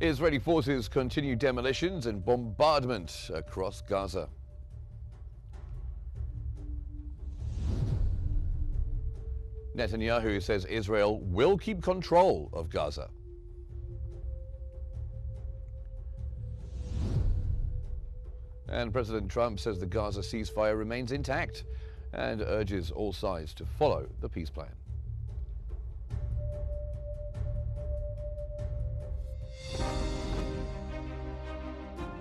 Israeli forces continue demolitions and bombardment across Gaza. Netanyahu says Israel will keep control of Gaza. And President Trump says the Gaza ceasefire remains intact and urges all sides to follow the peace plan.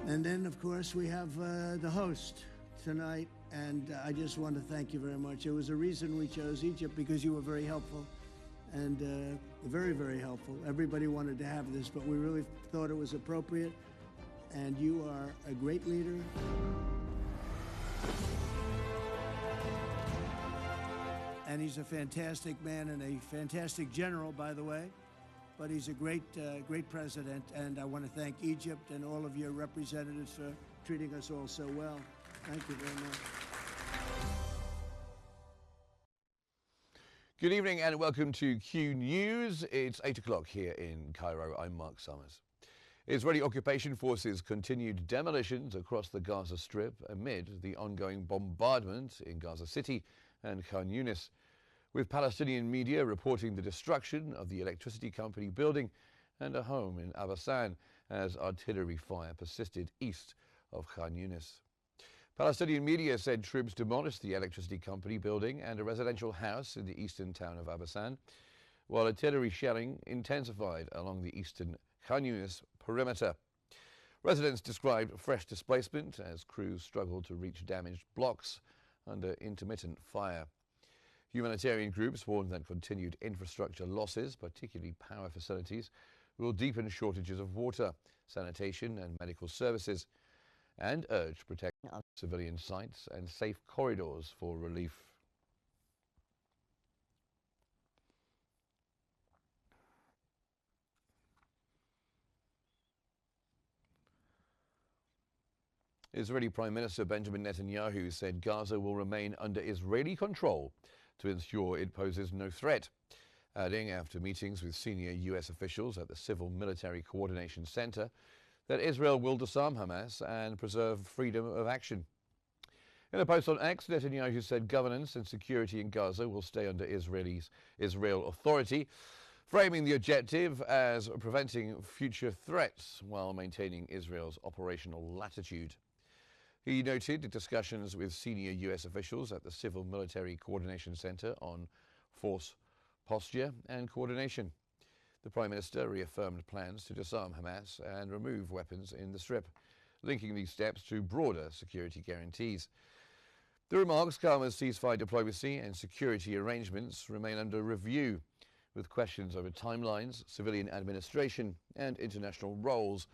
And then, of course, we have the host tonight, and I just want to thank you very much. There was a reason we chose Egypt, because you were very helpful, and very, very helpful. Everybody wanted to have this, but we really thought it was appropriate, and you are a great leader. And he's a fantastic man and a fantastic general, by the way. But he's a great president, and I want to thank Egypt and all of your representatives for treating us all so well. Thank you very much. Good evening and welcome to Q News. It's 8 o'clock here in Cairo. I'm Mark Summers. Israeli occupation forces continued demolitions across the Gaza Strip amid the ongoing bombardment in Gaza City and Khan Yunis, with Palestinian media reporting the destruction of the electricity company building and a home in Abasan as artillery fire persisted east of Khan Yunis. Palestinian media said troops demolished the electricity company building and a residential house in the eastern town of Abasan, while artillery shelling intensified along the eastern Khan Yunis perimeter. Residents described fresh displacement as crews struggled to reach damaged blocks under intermittent fire. Humanitarian groups warned that continued infrastructure losses, particularly power facilities, will deepen shortages of water, sanitation and medical services, and urged protection of civilian sites and safe corridors for relief. Israeli Prime Minister Benjamin Netanyahu said Gaza will remain under Israeli control to ensure it poses no threat, adding after meetings with senior U.S. officials at the Civil Military Coordination Center that Israel will disarm Hamas and preserve freedom of action. In a post on X, Netanyahu said governance and security in Gaza will stay under Israel authority, framing the objective as preventing future threats while maintaining Israel's operational latitude. He noted discussions with senior U.S. officials at the Civil Military Coordination Center on force posture and coordination. The Prime Minister reaffirmed plans to disarm Hamas and remove weapons in the Strip, linking these steps to broader security guarantees. The remarks come as ceasefire diplomacy and security arrangements remain under review, with questions over timelines, civilian administration and international roles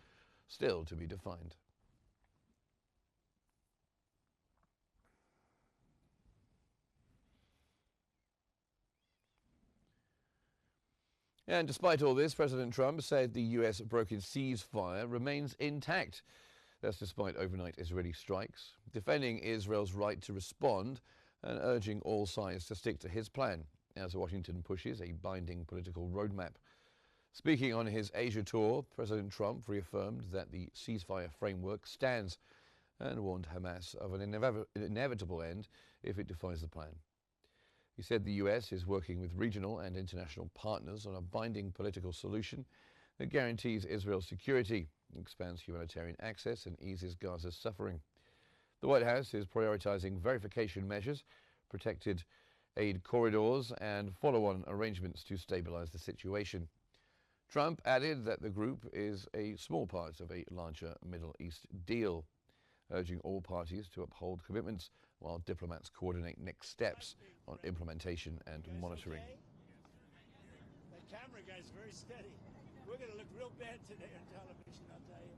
still to be defined. And despite all this, President Trump said the U.S. brokered ceasefire remains intact. That's despite overnight Israeli strikes, defending Israel's right to respond and urging all sides to stick to his plan as Washington pushes a binding political roadmap. Speaking on his Asia tour, President Trump reaffirmed that the ceasefire framework stands and warned Hamas of an inevitable end if it defies the plan. He said the U.S. is working with regional and international partners on a binding political solution that guarantees Israel's security, expands humanitarian access, and eases Gaza's suffering. The White House is prioritizing verification measures, protected aid corridors, and follow-on arrangements to stabilize the situation. Trump added that the group is a small part of a larger Middle East deal, urging all parties to uphold commitments while diplomats coordinate next steps on implementation and monitoring. Okay? That camera guy's very steady. We're going to look real bad today on television, I'll tell you.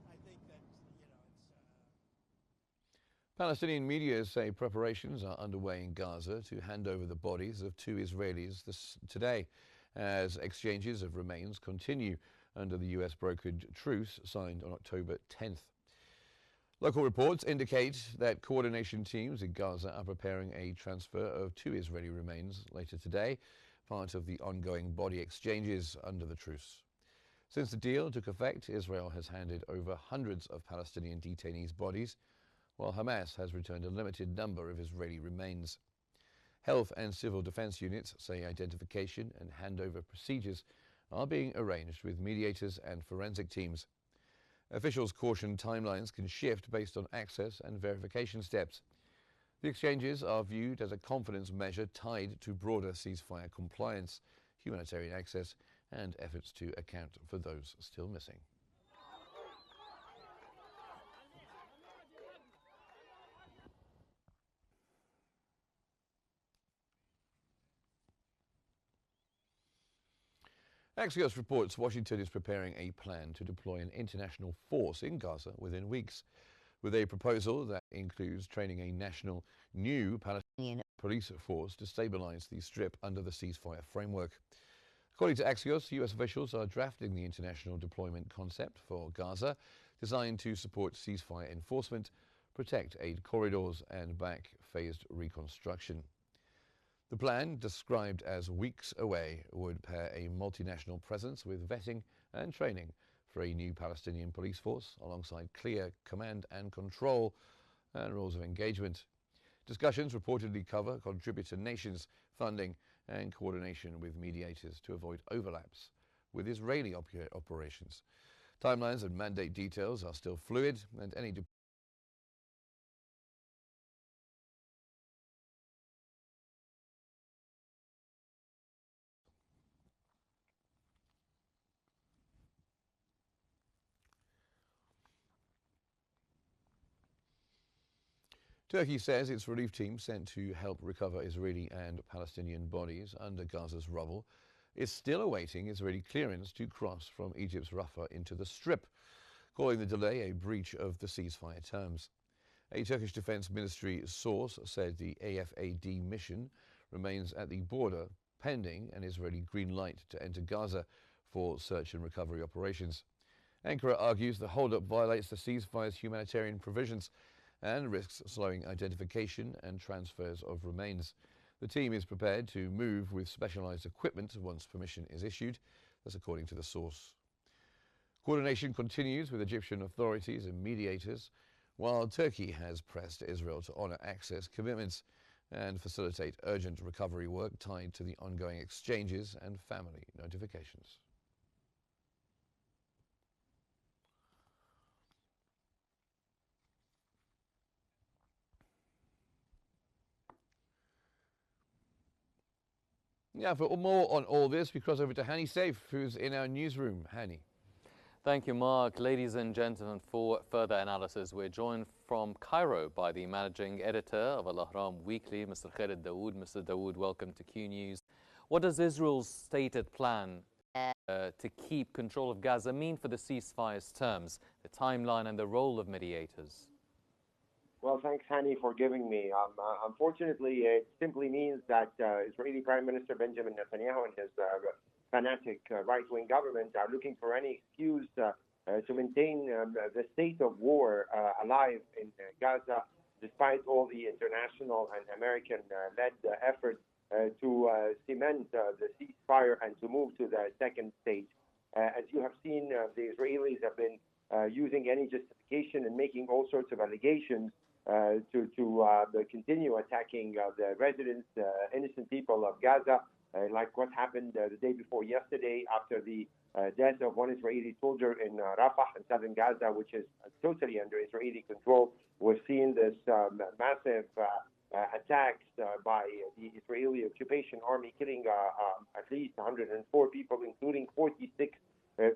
I think that, Palestinian media say preparations are underway in Gaza to hand over the bodies of 2 Israelis today, as exchanges of remains continue under the U.S. brokered truce signed on October 10th. Local reports indicate that coordination teams in Gaza are preparing a transfer of 2 Israeli remains later today, part of the ongoing body exchanges under the truce. Since the deal took effect, Israel has handed over hundreds of Palestinian detainees' bodies, while Hamas has returned a limited number of Israeli remains. Health and civil defense units say identification and handover procedures are being arranged with mediators and forensic teams. Officials caution timelines can shift based on access and verification steps. The exchanges are viewed as a confidence measure tied to broader ceasefire compliance, humanitarian access, and efforts to account for those still missing. Axios reports Washington is preparing a plan to deploy an international force in Gaza within weeks, with a proposal that includes training a national new Palestinian police force to stabilize the Strip under the ceasefire framework. According to Axios, U.S. officials are drafting the international deployment concept for Gaza, designed to support ceasefire enforcement, protect aid corridors, and back phased reconstruction. The plan, described as weeks away, would pair a multinational presence with vetting and training for a new Palestinian police force, alongside clear command and control and rules of engagement. Discussions reportedly cover contributor nations, funding, and coordination with mediators to avoid overlaps with Israeli operations. Timelines and mandate details are still fluid, and any Turkey says its relief team sent to help recover Israeli and Palestinian bodies under Gaza's rubble is still awaiting Israeli clearance to cross from Egypt's Rafah into the Strip, calling the delay a breach of the ceasefire terms. A Turkish Defense Ministry source said the AFAD mission remains at the border pending an Israeli green light to enter Gaza for search and recovery operations. Ankara argues the holdup violates the ceasefire's humanitarian provisions and risks slowing identification and transfers of remains. The team is prepared to move with specialized equipment once permission is issued. That's according to the source. Coordination continues with Egyptian authorities and mediators, while Turkey has pressed Israel to honor access commitments and facilitate urgent recovery work tied to the ongoing exchanges and family notifications. Yeah, for more on all this, we cross over to Hani Saif, who's in our newsroom. Hani. Thank you, Mark. Ladies and gentlemen, for further analysis, we're joined from Cairo by the managing editor of Al-Ahram Weekly, Mr. Khalid Dawood. Mr. Dawood, welcome to Q News. What does Israel's stated plan to keep control of Gaza mean for the ceasefire's terms, the timeline and the role of mediators? Well, thanks, Hani, for giving me. Unfortunately, it simply means that Israeli Prime Minister Benjamin Netanyahu and his fanatic right-wing government are looking for any excuse to maintain the state of war alive in Gaza, despite all the international and American-led efforts to cement the ceasefire and to move to the second stage. As you have seen, the Israelis have been using any justification and making all sorts of allegations to continue attacking the residents, innocent people of Gaza, like what happened the day before yesterday after the death of one Israeli soldier in Rafah in southern Gaza, which is totally under Israeli control. We've seen this massive attacks by the Israeli occupation army, killing at least 104 people, including 46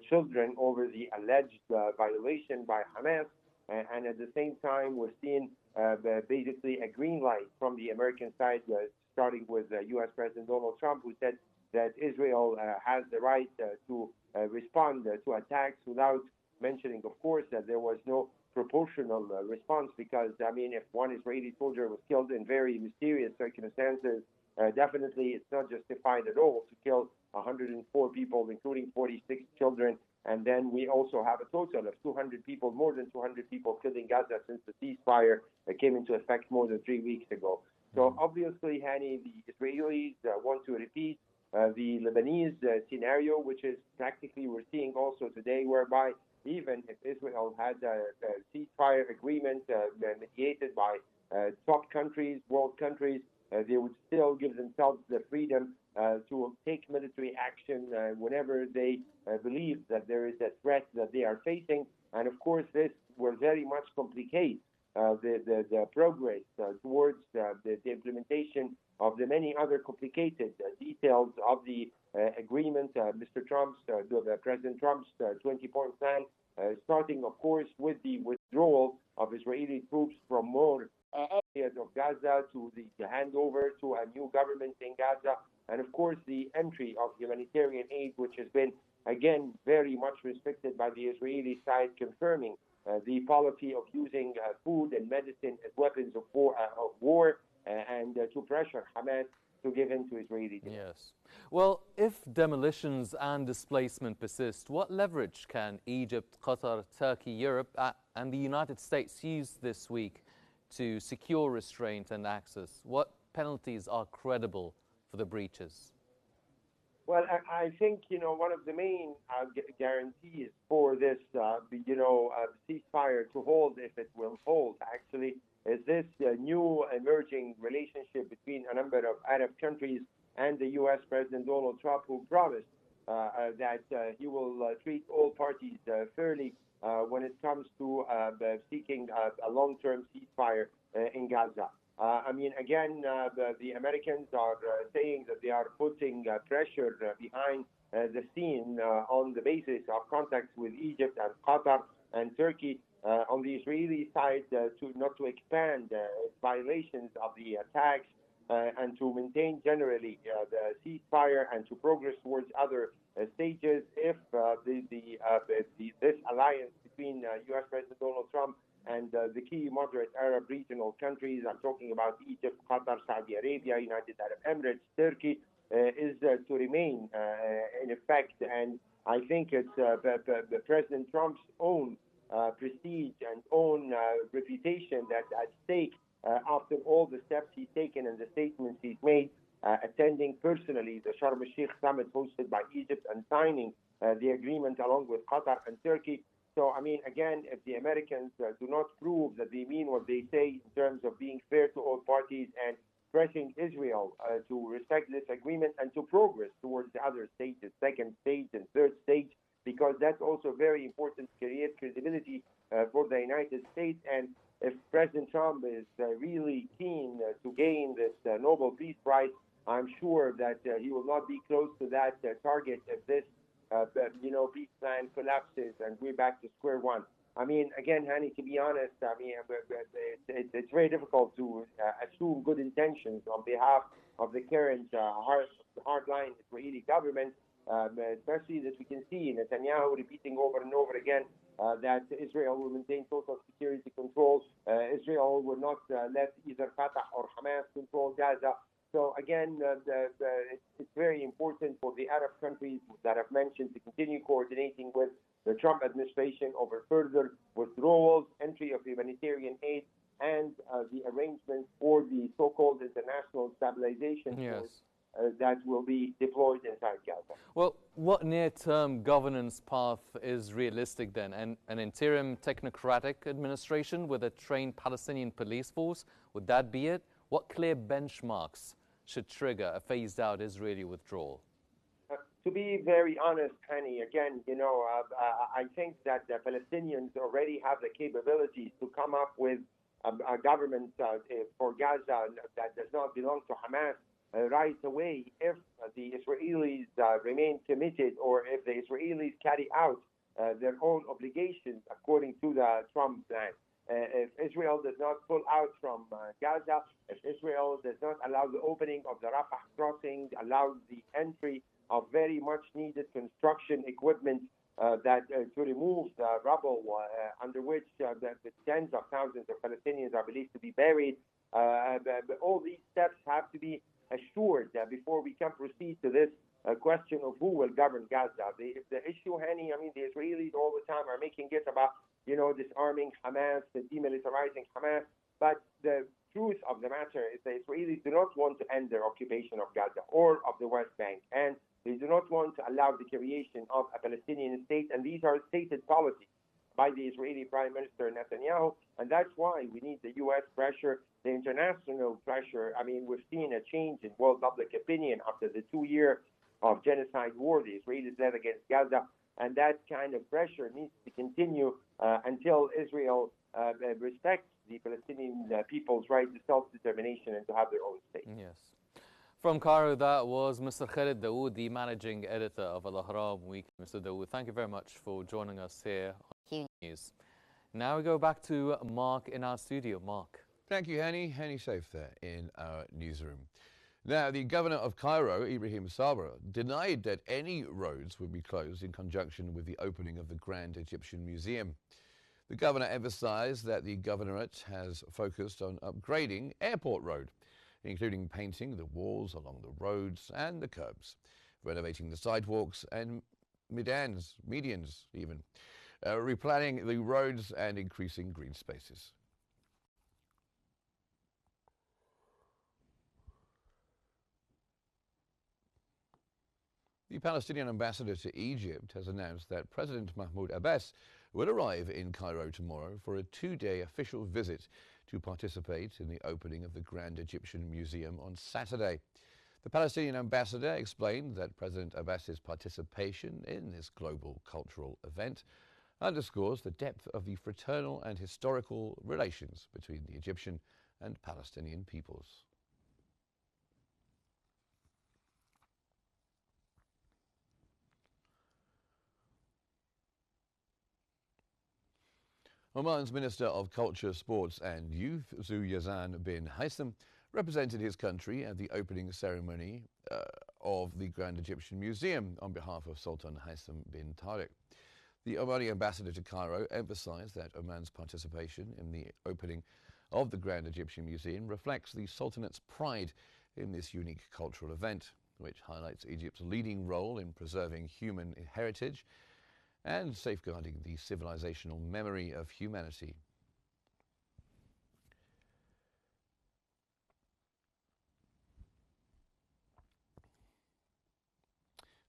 children, over the alleged violation by Hamas. And at the same time, we're seeing basically a green light from the American side, starting with U.S. President Donald Trump, who said that Israel has the right to respond to attacks, without mentioning, of course, that there was no proportional response, because, I mean, if one Israeli soldier was killed in very mysterious circumstances, definitely it's not justified at all to kill 104 people, including 46 children. And then we also have a total of 200 people, more than 200 people killed in Gaza since the ceasefire came into effect more than 3 weeks ago. So obviously, Hani, the Israelis want to repeat the Lebanese scenario, which is practically we're seeing also today, whereby even if Israel had a ceasefire agreement mediated by top countries, world countries, they would still give themselves the freedom to take military action whenever they believe that there is a threat that they are facing. And of course, this will very much complicate the progress towards the implementation of the many other complicated details of the agreement. President Trump's 20-point plan, starting, of course, with the withdrawal of Israeli troops from more areas of Gaza to the handover to a new government in Gaza, and of course the entry of humanitarian aid, which has been again very much restricted by the Israeli side, confirming the policy of using food and medicine as weapons of war and to pressure Hamas to give in to Israeli demands. Yes. Well, if demolitions and displacement persist, what leverage can Egypt, Qatar, Turkey, Europe, and the United States use this week to secure restraint and access? What penalties are credible for the breaches? Well, I think, one of the main guarantees for this, ceasefire to hold, if it will hold, actually, is this new emerging relationship between a number of Arab countries and the U.S. President Donald Trump, who promised that he will treat all parties fairly when it comes to seeking a long-term ceasefire in Gaza. The Americans are saying that they are putting pressure behind the scene on the basis of contacts with Egypt and Qatar and Turkey. On the Israeli side, not to expand violations of the attacks and to maintain generally the ceasefire and to progress towards other stages if this alliance between U.S. President Donald Trump and the key moderate Arab regional countries, I'm talking about Egypt, Qatar, Saudi Arabia, United Arab Emirates, Turkey, is to remain in effect. And I think it's President Trump's own prestige and own reputation that's at stake after all the steps he's taken and the statements he's made, attending personally the Sharm el-Sheikh summit hosted by Egypt and signing the agreement along with Qatar and Turkey. So, again, if the Americans do not prove that they mean what they say in terms of being fair to all parties and pressing Israel to respect this agreement and to progress towards the other stages, second stage and third stage, because that's also very important to create credibility for the United States. And if President Trump is really keen to gain this Nobel Peace Prize, I'm sure that he will not be close to that target if this peace plan collapses and we're back to square one. Again, Hani, to be honest, it's very difficult to assume good intentions on behalf of the current hardline Israeli government, especially that we can see Netanyahu repeating over and over again that Israel will maintain total security control. Israel will not let either Fatah or Hamas control Gaza. So again, it's very important for the Arab countries that I've mentioned to continue coordinating with the Trump administration over further withdrawals, entry of humanitarian aid, and the arrangements for the so-called international stabilization force that will be deployed inside Gaza. Well, what near-term governance path is realistic then? An interim technocratic administration with a trained Palestinian police force, would that be it? What clear benchmarks should trigger a phased-out Israeli withdrawal? To be very honest, Hani, again, I think that the Palestinians already have the capabilities to come up with a government for Gaza that does not belong to Hamas right away if the Israelis remain committed or if the Israelis carry out their own obligations according to the Trump plan. If Israel does not pull out from Gaza, if Israel does not allow the opening of the Rafah crossing, allow the entry of very much needed construction equipment to remove the rubble under which the tens of thousands of Palestinians are believed to be buried, all these steps have to be assured before we can proceed to this question of who will govern Gaza. The issue, Hani, the Israelis all the time are making it about, disarming Hamas, demilitarizing Hamas, but the truth of the matter is the Israelis do not want to end their occupation of Gaza or of the West Bank, and they do not want to allow the creation of a Palestinian state, and these are stated policies by the Israeli Prime Minister Netanyahu, and that's why we need the U.S. pressure, the international pressure. I mean, we've seen a change in world public opinion after the 2-year of genocide war the Israelis led against Gaza, and that kind of pressure needs to continue until Israel respects the Palestinian people's right to self-determination and to have their own state. Yes. From Cairo, that was Mr. Khalid Dawood, the managing editor of Al-Ahram Weekly. Mr. Dawood, thank you very much for joining us here on News. Now we go back to Mark in our studio. Mark. Thank you, Hani. Hani safe there in our newsroom. Now, the governor of Cairo, Ibrahim Sabra, denied that any roads would be closed in conjunction with the opening of the Grand Egyptian Museum. The governor emphasized that the governorate has focused on upgrading Airport Road, including painting the walls along the roads and the curbs, renovating the sidewalks and medians even, replanning the roads and increasing green spaces. The Palestinian ambassador to Egypt has announced that President Mahmoud Abbas will arrive in Cairo tomorrow for a 2-day official visit to participate in the opening of the Grand Egyptian Museum on Saturday. The Palestinian ambassador explained that President Abbas's participation in this global cultural event underscores the depth of the fraternal and historical relations between the Egyptian and Palestinian peoples. Oman's Minister of Culture, Sports and Youth, Zuyazan bin Haitham, represented his country at the opening ceremony of the Grand Egyptian Museum on behalf of Sultan Haitham bin Tariq. The Omani ambassador to Cairo emphasized that Oman's participation in the opening of the Grand Egyptian Museum reflects the Sultanate's pride in this unique cultural event, which highlights Egypt's leading role in preserving human heritage and safeguarding the civilizational memory of humanity.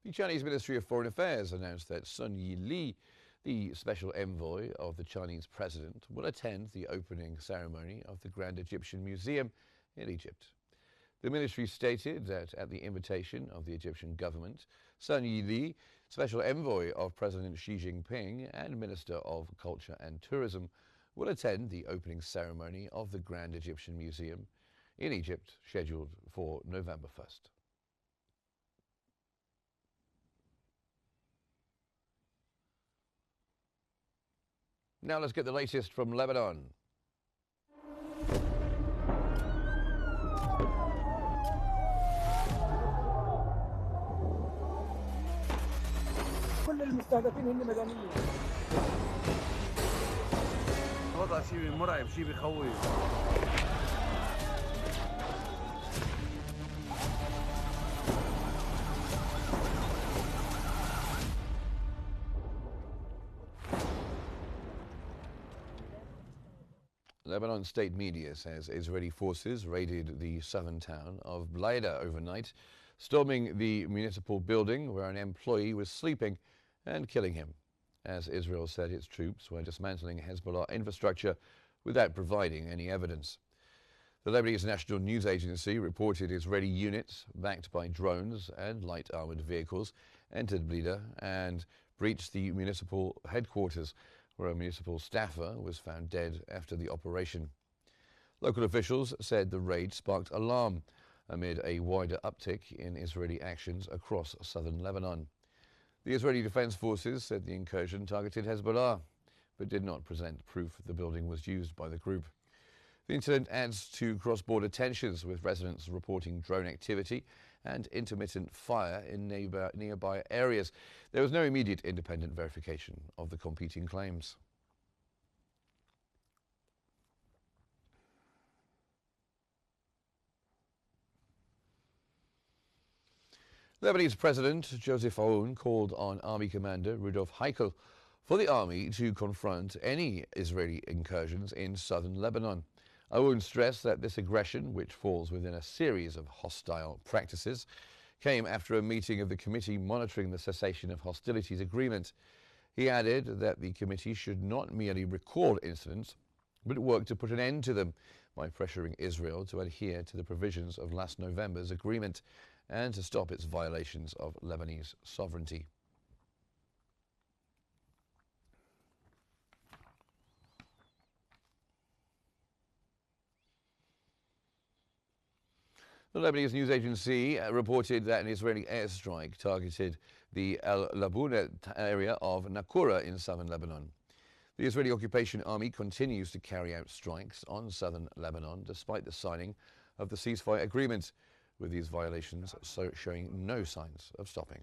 The Chinese Ministry of Foreign Affairs announced that Sun Yili, the special envoy of the Chinese president, will attend the opening ceremony of the Grand Egyptian Museum in Egypt. The ministry stated that at the invitation of the Egyptian government, Sun Yili, special envoy of President Xi Jinping and Minister of Culture and Tourism, will attend the opening ceremony of the Grand Egyptian Museum in Egypt, scheduled for November 1st. Now let's get the latest from Lebanon. كل المستهدفين هن مدنيين. الوضع شيء مرعب، شيء بخوف. Lebanon state media says Israeli forces raided the southern town of Blaida overnight, storming the municipal building where an employee was sleeping and killing him, as Israel said its troops were dismantling Hezbollah infrastructure without providing any evidence. The Lebanese National News Agency reported Israeli units, backed by drones and light armored vehicles, entered Blaida and breached the municipal headquarters, where a municipal staffer was found dead after the operation. Local officials said the raid sparked alarm amid a wider uptick in Israeli actions across southern Lebanon. The Israeli Defense Forces said the incursion targeted Hezbollah, but did not present proof the building was used by the group. The incident adds to cross-border tensions, with residents reporting drone activity and intermittent fire in nearby areas. There was no immediate independent verification of the competing claims. Lebanese President Joseph Aoun called on Army Commander Rudolf Heikel for the army to confront any Israeli incursions in southern Lebanon. I won't stress that this aggression, which falls within a series of hostile practices, came after a meeting of the committee monitoring the cessation of hostilities agreement. He added that the committee should not merely record incidents, but work to put an end to them by pressuring Israel to adhere to the provisions of last November's agreement and to stop its violations of Lebanese sovereignty. The Lebanese news agency reported that an Israeli airstrike targeted the El Labouna area of Nakura in southern Lebanon. The Israeli occupation army continues to carry out strikes on southern Lebanon despite the signing of the ceasefire agreement, with these violations showing no signs of stopping.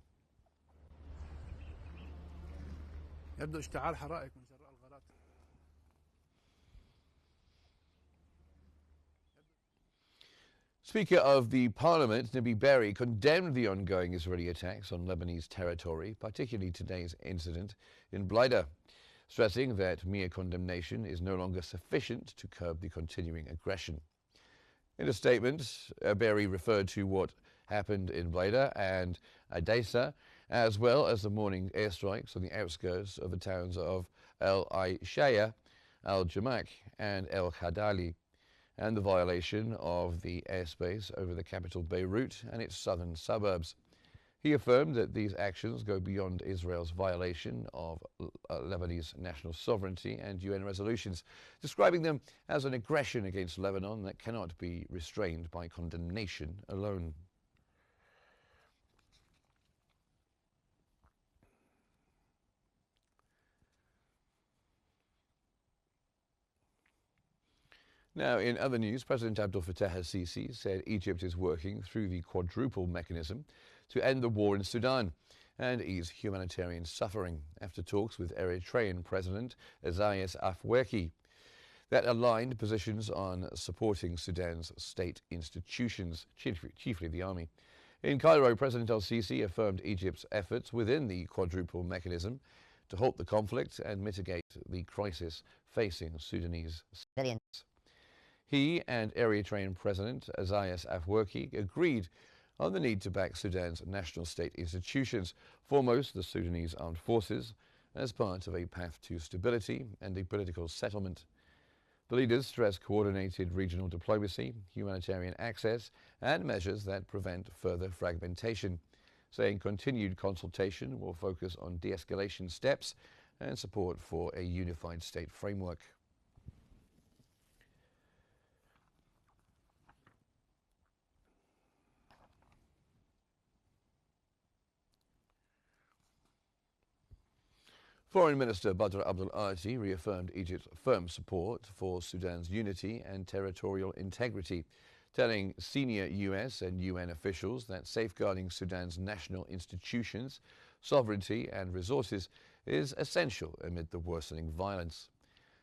Speaker of the Parliament, Nabi Berri, condemned the ongoing Israeli attacks on Lebanese territory, particularly today's incident in Blida, stressing that mere condemnation is no longer sufficient to curb the continuing aggression. In a statement, Berri referred to what happened in Blida and Edessa, as well as the morning airstrikes on the outskirts of the towns of El Aishaya, Al Jamak and El Khadali, and the violation of the airspace over the capital Beirut and its southern suburbs. He affirmed that these actions go beyond Israel's violation of Lebanese national sovereignty and UN resolutions, describing them as an aggression against Lebanon that cannot be restrained by condemnation alone. Now, in other news, President Abdel Fattah al-Sisi said Egypt is working through the quadruple mechanism to end the war in Sudan and ease humanitarian suffering after talks with Eritrean President Isaias Afwerki that aligned positions on supporting Sudan's state institutions, chiefly the army. In Cairo, President al-Sisi affirmed Egypt's efforts within the quadruple mechanism to halt the conflict and mitigate the crisis facing Sudanese civilians. He and Eritrean President Isaias Afwerki agreed on the need to back Sudan's national state institutions, foremost the Sudanese armed forces, as part of a path to stability and a political settlement. The leaders stressed coordinated regional diplomacy, humanitarian access, and measures that prevent further fragmentation, saying continued consultation will focus on de-escalation steps and support for a unified state framework. Foreign Minister Badr Abdul Ati reaffirmed Egypt's firm support for Sudan's unity and territorial integrity, telling senior US and UN officials that safeguarding Sudan's national institutions, sovereignty and resources is essential amid the worsening violence.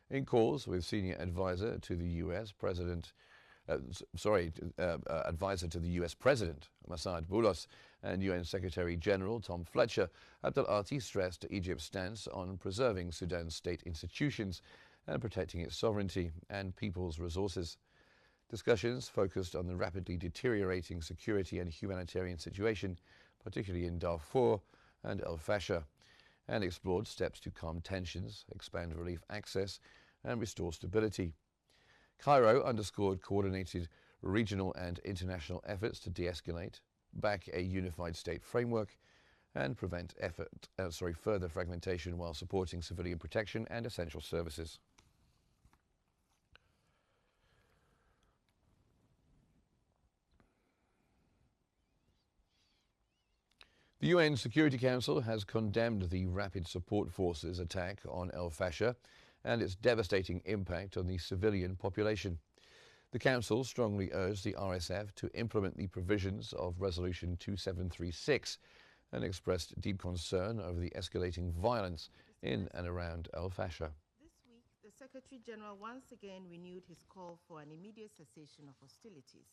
In calls with senior advisor to the US President advisor to the US President, Masad Boulos, and UN Secretary General Tom Fletcher, Abdel Ati stressed Egypt's stance on preserving Sudan's state institutions and protecting its sovereignty and people's resources. Discussions focused on the rapidly deteriorating security and humanitarian situation, particularly in Darfur and El Fasher, and explored steps to calm tensions, expand relief access, and restore stability. Cairo underscored coordinated regional and international efforts to de-escalate, back a unified state framework, and prevent further fragmentation while supporting civilian protection and essential services. The UN Security Council has condemned the Rapid Support Forces attack on El Fasher and its devastating impact on the civilian population. The Council strongly urged the RSF to implement the provisions of Resolution 2736 and expressed deep concern over the escalating violence in and around El Fasher. This week, the Secretary General once again renewed his call for an immediate cessation of hostilities.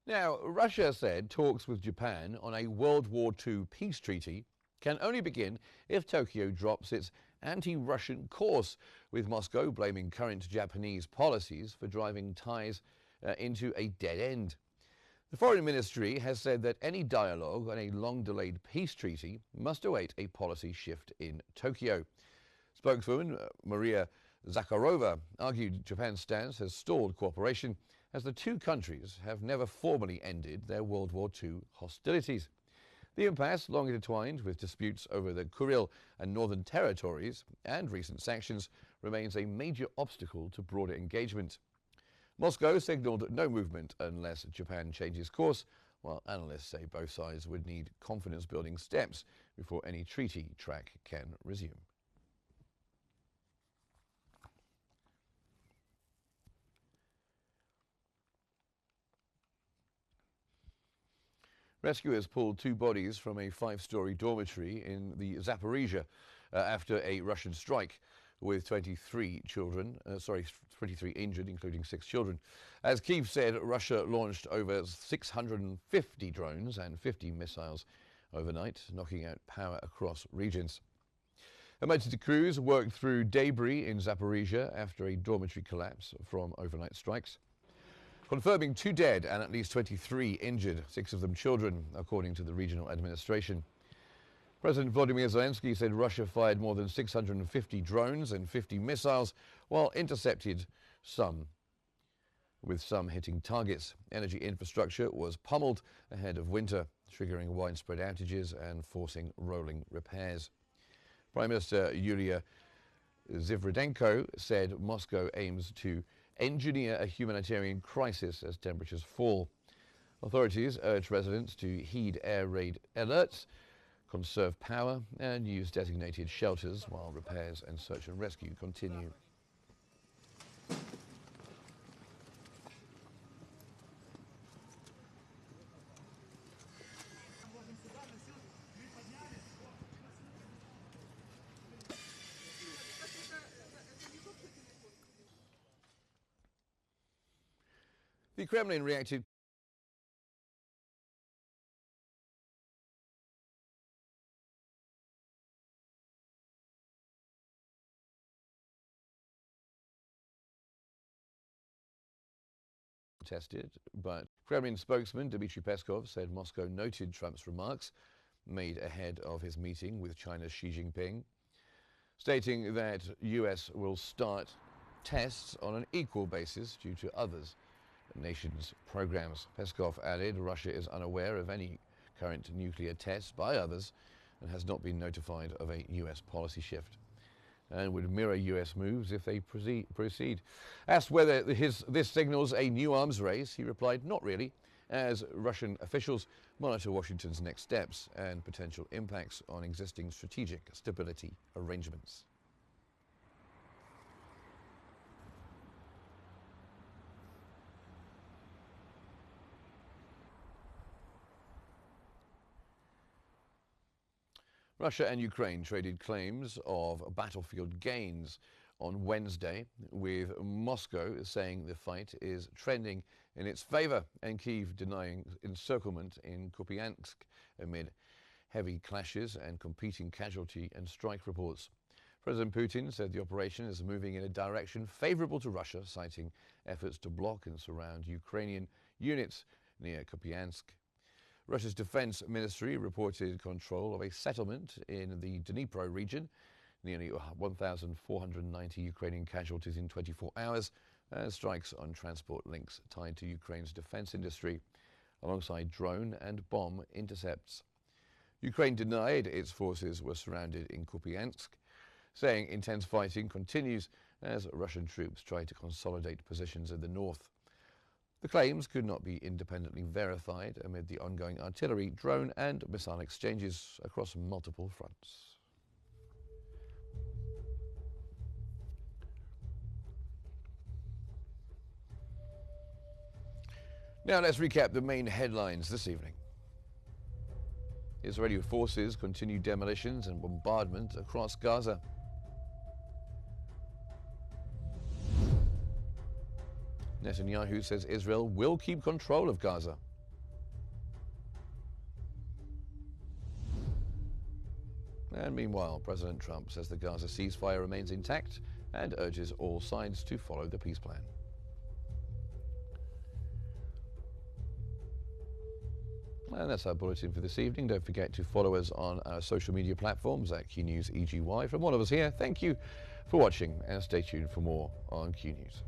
Now, Russia said talks with Japan on a World War II peace treaty can only begin if Tokyo drops its anti-Russian course, with Moscow blaming current Japanese policies for driving ties into a dead end. The Foreign Ministry has said that any dialogue on a long-delayed peace treaty must await a policy shift in Tokyo. Spokeswoman Maria Zakharova argued Japan's stance has stalled cooperation as the two countries have never formally ended their World War II hostilities. The impasse, long intertwined with disputes over the Kuril and Northern Territories and recent sanctions, remains a major obstacle to broader engagement. Moscow signalled no movement unless Japan changes course, while analysts say both sides would need confidence-building steps before any treaty track can resume. Rescuers pulled two bodies from a five-story dormitory in the Zaporizhia after a Russian strike, with 23 injured, including 6 children. As Kyiv said, Russia launched over 650 drones and 50 missiles overnight, knocking out power across regions. Emergency crews worked through debris in Zaporizhia after a dormitory collapse from overnight strikes, confirming 2 dead and at least 23 injured, 6 of them children, according to the regional administration. President Volodymyr Zelensky said Russia fired more than 650 drones and 50 missiles, while intercepted some, with some hitting targets. Energy infrastructure was pummeled ahead of winter, triggering widespread outages and forcing rolling repairs. Prime Minister Yulia Zviridenko said Moscow aims to engineer a humanitarian crisis as temperatures fall. Authorities urge residents to heed air raid alerts, conserve power and use designated shelters while repairs and search and rescue continue. The Kremlin reacted tested, but Kremlin spokesman Dmitry Peskov said Moscow noted Trump's remarks made ahead of his meeting with China's Xi Jinping, stating that US will start tests on an equal basis due to others' nations' programs. Peskov added Russia is unaware of any current nuclear tests by others and has not been notified of a US policy shift, and would mirror US moves if they proceed. Asked whether this signals a new arms race, he replied, not really, as Russian officials monitor Washington's next steps and potential impacts on existing strategic stability arrangements. Russia and Ukraine traded claims of battlefield gains on Wednesday, with Moscow saying the fight is trending in its favor and Kyiv denying encirclement in Kupiansk amid heavy clashes and competing casualty and strike reports. President Putin said the operation is moving in a direction favorable to Russia, citing efforts to block and surround Ukrainian units near Kupiansk. Russia's defense ministry reported control of a settlement in the Dnipro region, nearly 1,490 Ukrainian casualties in 24 hours, and strikes on transport links tied to Ukraine's defense industry, alongside drone and bomb intercepts. Ukraine denied its forces were surrounded in Kupiansk, saying intense fighting continues as Russian troops try to consolidate positions in the north. The claims could not be independently verified amid the ongoing artillery, drone and missile exchanges across multiple fronts. Now let's recap the main headlines this evening. Israeli forces continue demolitions and bombardment across Gaza. Netanyahu says Israel will keep control of Gaza. And meanwhile, President Trump says the Gaza ceasefire remains intact and urges all sides to follow the peace plan. And that's our bulletin for this evening. Don't forget to follow us on our social media platforms at Qnews EGY. From all of us here, thank you for watching and stay tuned for more on Q News.